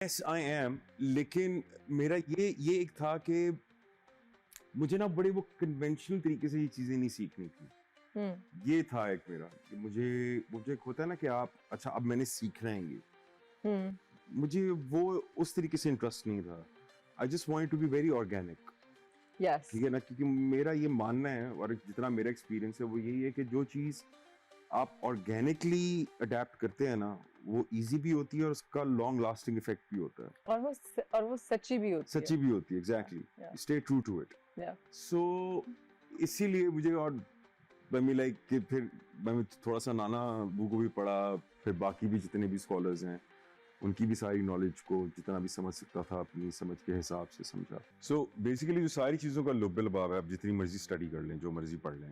Yes I am, लेकिन मेरा ये एक था कि मुझे ना बड़े वो कन्वेंशनल तरीके से ये चीजें नहीं सीखनी थी। ये था एक मेरा कि मुझे एक होता है ना कि आप अच्छा अब मैंने सीखना है ये, मुझे वो उस तरीके से इंटरेस्ट नहीं था। I just wanted to be very organic. Yes. ठीक है ना, क्योंकि मेरा ये मानना है और जितना मेरा एक्सपीरियंस है वो यही है कि जो चीज आप ऑर्गेनिकली अडेप्ट करते हैं ना वो इजी भी होती है और उसका लॉन्ग लास्टिंग इफेक्ट भी होता है और वो सच्ची भी होती है। सच्ची भी होती है। Exactly, stay true to it. So इसीलिए मुझे और मैं लाइक कि फिर मैं थोड़ा सा नाना अब्बू को भी पढ़ा, फिर बाकी भी जितने भी स्कॉलर्स हैं उनकी भी सारी नॉलेज को जितना भी समझ सकता था अपनी समझ के हिसाब से समझा। सो बेसिकली जो सारी चीज़ों का लुब्बे लुबाब है, आप जितनी मर्जी स्टडी कर लें, जो मर्जी पढ़ लें,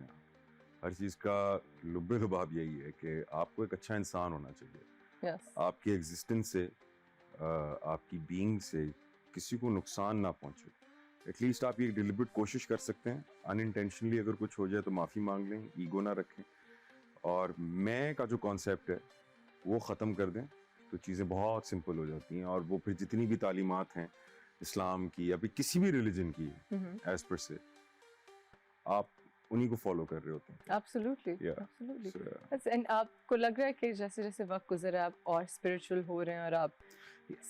हर चीज़ का लुब्बे लुबाब यही है कि आपको एक अच्छा इंसान होना चाहिए। आपकी एग्जिस्टेंस से, आपकी बीइंग से किसी को नुकसान ना पहुंचे। एटलीस्ट आप ये डिलिबरेट कोशिश कर सकते हैं, अनइंटेंशनली अगर कुछ हो जाए तो माफ़ी मांग लें, ईगो ना रखें, और मैं का जो कॉन्सेप्ट है वो ख़त्म कर दें तो चीज़ें बहुत सिंपल हो जाती हैं। और वो फिर जितनी भी तालीमात हैं इस्लाम की या फिर किसी भी रिलीजन की एज पर से, आप उन्हीं को फॉलो कर रहे होते हैं। Absolutely. And आपको लग रहा है कि जैसे जैसे वक्त गुजरा आप और स्पिरिचुअल हो रहे हैं और आप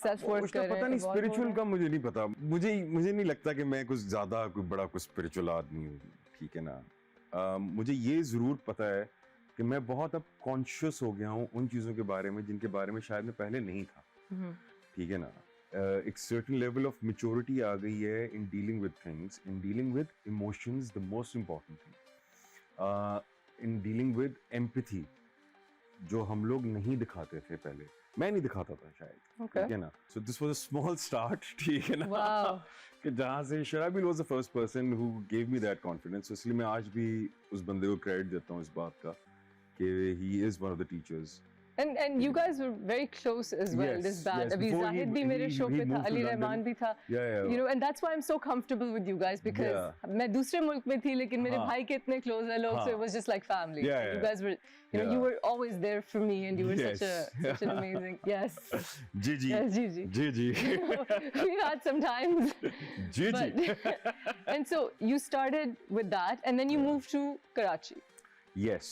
सेल्फ वर्क कर रहे हैं? पता नहीं, स्पिरिचुअल का मुझे नहीं पता। मुझे नहीं लगता कि मैं कुछ ज्यादा कोई बड़ा कुछ स्पिरिचुअल आदमी हूँ, ठीक है ना। मुझे ये जरूर पता है कि मैं बहुत अब कॉन्शियस हो गया हूँ उन चीजों के बारे में जिनके बारे में शायद मैं पहले नहीं था। ठीक है ना, एक सर्टेन लेवल ऑफ मैच्योरिटी आ गई है in dealing with things, in dealing with emotions, the most important thing, in dealing with empathy, जो हम लोग नहीं दिखाते थे पहले। मैं नहीं दिखाता था शायद, ठीक है ना। So this was a small start, ठीक है ना, कि जहाँ से शराबील was the first person who gave me that confidence. इसलिए मैं आज भी उस बंदे को क्रेडिट देता हूँ इस बात का कि he is one of the teachers. And you guys were very close as well. Yes, This band. yes. अभी जाहिद भी मेरे शो पे था, अली रहमान भी था. Yeah. You know, and that's why I'm so comfortable with you guys because मैं दूसरे मुल्क में थी लेकिन मेरे भाई के इतने close हैं लोग, so it was just like family. You guys were, you know, you were always there for me, and you were such an amazing. Yes. Gigi. Yes, Gigi. We've had some times. Gigi. And so you started with that, and then you moved to Karachi. Yes.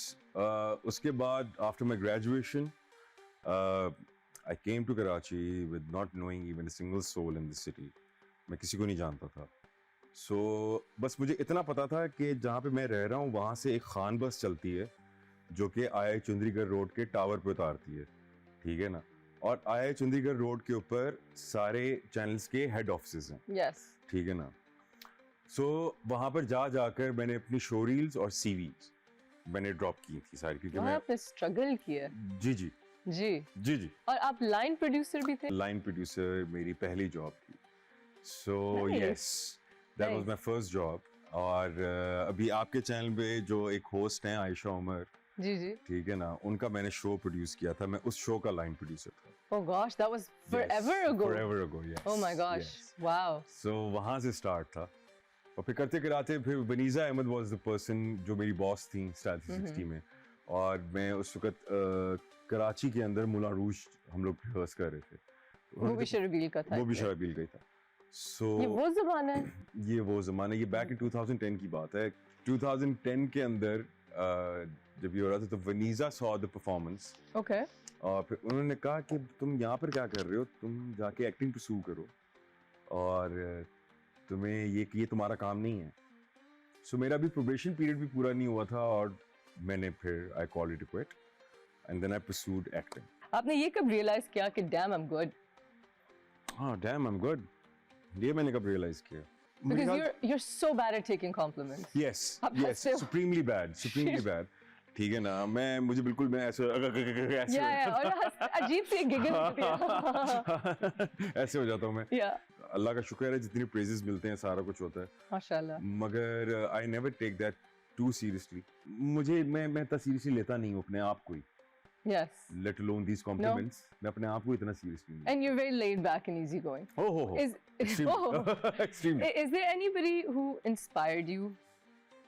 उसके बाद after my graduation, I came to Karachi with not knowing even a single soul in the city. मैं किसी को नहीं जानता था। So बस मुझे इतना पता था कि जहाँ पे मैं रह रहा हूँ वहाँ से एक खान बस चलती है जो कि आई चंडीगढ़ रोड के टावर पे उतारती है, ठीक है ना। और आई चंडीगढ़ रोड के ऊपर सारे चैनल्स के हेड ऑफिसेज हैं, ठीक है ना। So वहाँ पर जाकर मैंने अपनी शो रील्स और सीवीज मैंने ड्रॉप की थी सारी, क्योंकि मैं आपने स्ट्रगल किया। जी। और आप लाइन प्रोड्यूसर भी थे? लाइन प्रोड्यूसर मेरी पहली जॉब थी। So yes, that was my first job. और अभी आपके चैनल पे जो एक होस्ट हैं आयशा उमर, जी, ठीक है ना, उनका मैंने शो प्रोड्यूस किया था। मैं उस शो का लाइन प्रोड्यूसर था। Oh gosh, that was forever ago. Yes. Oh my gosh. Wow. So वहां से स्टार्ट था और फिर करते कराते फिर Vaneeza Ahmad was the person जो मेरी बॉस थी स्टाइल 360 में। और मैं उस वक्त कराची के अंदर मुला रूज हम लोग रिहर्स कर रहे थे। वो भी शराबील का था। वो भी शराबील का ही था। सो ये वो ज़माना है। ये बैक इन 2010 की बात है। 2010 के अंदर जब ये हो रहा था तो वनीजा सॉ द परफॉर्मेंस। ओके। और फिर उन्होंने कहा कि तुम यहाँ पर क्या कर रहे हो, तुम जाके एक्टिंग परस्यू करो और तुम्हें ये तुम्हारा काम नहीं है। सो मेरा भी प्रोबेशन पीरियड भी पूरा नहीं हुआ था और मैंने फिर I called it quit and then I pursued acting. आपने ये कब रियलाइज किया कि डैम आई एम गुड? हाँ, डैम आई एम गुड, ये मैंने कब रियलाइज किया? Because you're so bad at taking compliments. Yes, supremely bad. ठीक है ना, मुझे बिल्कुल मैं ऐसे और अजीब सी गिगल होती है। ऐसे हो जाता हूँ मैं। अल्लाह का शुक्र है जितनी प्रेजेस मिलते हैं सारा कुछ होता है माशाल्लाह। मगर I never take that too seriously. मैं इतना सीरियसली लेता नहीं हूँ अपने आप को ही। Yes. Let alone these compliments. मैं अपने आप को इतना सीरियसली नहीं। And you're very laid back and easygoing. Extremely. Is there anybody who inspired you?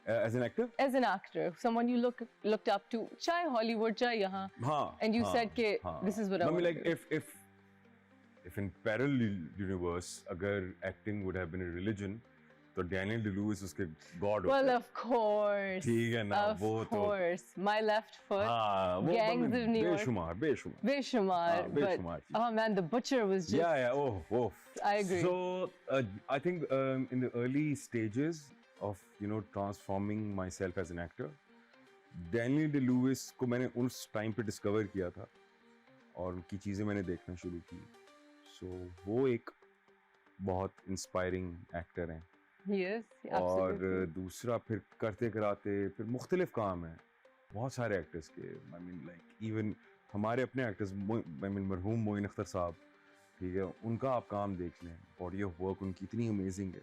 As an actor? As an actor, someone you looked up to, चाहे Hollywood, चाहे यहाँ, and you said कि this is what I want to do. Like if in parallel universe अगर acting would have been a religion तो Daniel Day-Lewis उसके God होते। Well, of course. ठीक है ना, वो तो। Of course. My Left Foot. हाँ, वो Gangs of New York. बेशुमार. But oh man, The Butcher was just. Yeah. Oh. I agree. So I think in the early stages of transforming myself as an actor, Daniel Day-Lewis को मैंने उस time पे discover किया था और उनकी चीज़ें मैंने देखना शुरू की। So वो एक बहुत इंस्पायरिंग एक्टर हैं। Yes, और दूसरा फिर करते कराते फिर मुख्तलिफ काम है बहुत सारे एक्टर्स के। आई मीन लाइक इवन हमारे अपने एक्टर्स आई मीन मरहूम मोइन अख्तर साहब, ठीक है, उनका आप काम देख लें, बॉडी ऑफ वर्क उनकी इतनी अमेजिंग है।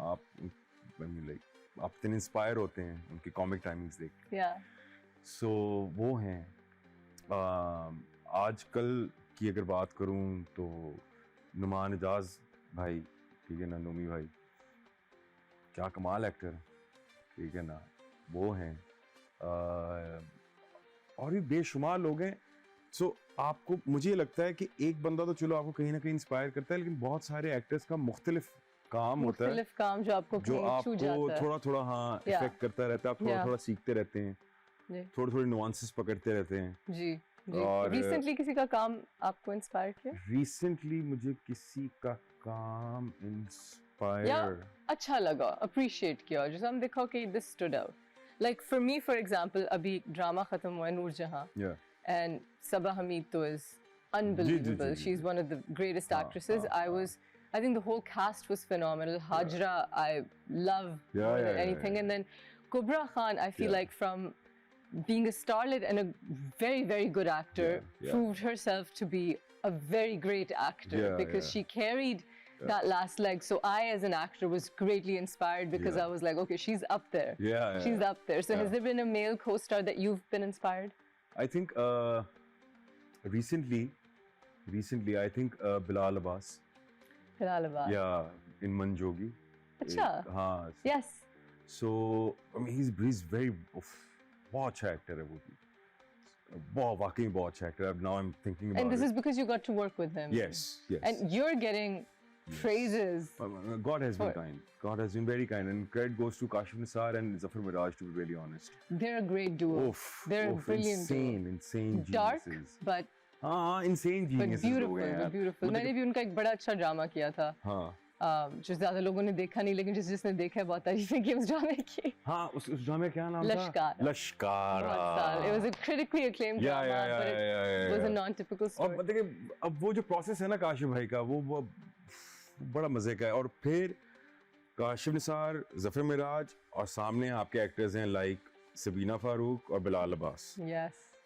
आप आई मीन लाइक आप इतने इंस्पायर होते हैं उनकी कॉमिक टाइमिंग्स देख के। सो वो हैं। आजकल की अगर बात करूं तो नुमान एजाज भाई, ठीक है ना, नोमी भाई क्या कमाल एक्टर, ठीक है ना, वो हैं। और भी बेशुमार लोग हैं। सो आपको, मुझे लगता है कि एक बंदा तो चलो आपको कहीं ना कहीं इंस्पायर करता है, लेकिन बहुत सारे एक्टर्स का मुख्तलिफ काम होता है, मुख्तलिफ काम जो आपको थोड़ा थोड़ा हाँ इफेक्ट करता रहता है। आप थोड़ा थोड़ा सीखते रहते हैं, थोड़े थोड़े नुआंसेस पकड़ते रहते हैं। जी। और रिसेंटली किसी का काम आपको इंस्पायर किया? रिसेंटली मुझे किसी का काम इंस्पायर अच्छा लगा, अप्रिशिएट किया, जो हम देखा कि this stood out. Like for me for example, अभी ड्रामा खत्म हुआ है नूरजहां, एंड सबा हमीद तो is unbelievable. She's one of the greatest actresses. I think the whole cast was phenomenal. Hajra, I love more than anything. And then Kubra Khan, I feel like from being a starlet and a very, very good actor, proved herself to be a very great actor because she carried that last leg. So I, as an actor, was greatly inspired because I was like, okay, she's up there. She's up there. So has there been a male co-star that you've been inspired? I think recently, I think Bilal Abbas. Yeah, in Manjogi. Acha. हाँ. Yes. So I mean, he's very बहुत अच्छा actor है वो भी, बहुत वाकई बहुत अच्छा एक्टर है। Now I'm thinking about it. And this is because you got to work with him. Yes. And you're getting praises. God has been kind. God has been very kind, and credit goes to Kashif Nisar and Zafar Miraj, to be really honest. They're a great duo. They're a brilliant duo. Insane geniuses. Dark, but insane geniuses. But beautiful. मैंने भी उनका एक बड़ा अच्छा drama किया था। जो ज्यादा लोगों ने देखा नहीं, लेकिन जिसने देखा है बहुत तारीफें की उस ड्रामे की। हाँ, उस ड्रामे क्या नाम था? लश्कारा। It was a critically acclaimed drama, but it was a non-typical story. और देखिए, अब वो जो प्रोसेस है ना काशिफ भाई का, वो बड़ा मजे का है। और फिर काशिफ निसार, जफर मिराज, और सामने आपके एक्टर्स हैं लाइक सबीना फारूक और बिलाल अब्बास।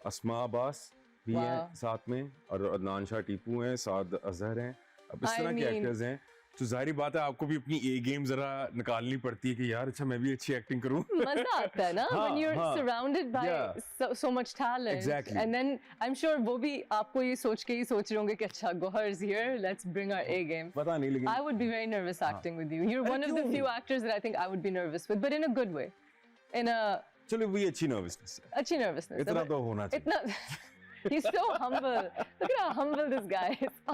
अस्मा अब्बास भी हैं साथ में, और अदनान शाह टीपू हैं, साद अजहर हैं। अब इस तरह के एक्टर्स हैं, तो जाहिर बात है आपको भी अपनी ए गेम जरा निकालनी पड़ती है कि यार अच्छा मैं भी अच्छी एक्टिंग करूं। मजा आता है ना when you're surrounded by so much talent. Exactly. And then I'm sure वो भी आपको ये सोच के ही सोच रहे होंगे कि अच्छा Gohar's here, let's bring our A game. पता नहीं, लेकिन I would be very nervous acting with you. You're one of the few actors that I think I would be nervous with, but in a good way. In a चलो वो अच्छी nervousness है। अच्छी nervousness. इतना तो होना चाहिए। He's so humble. Look at how humble this guy is.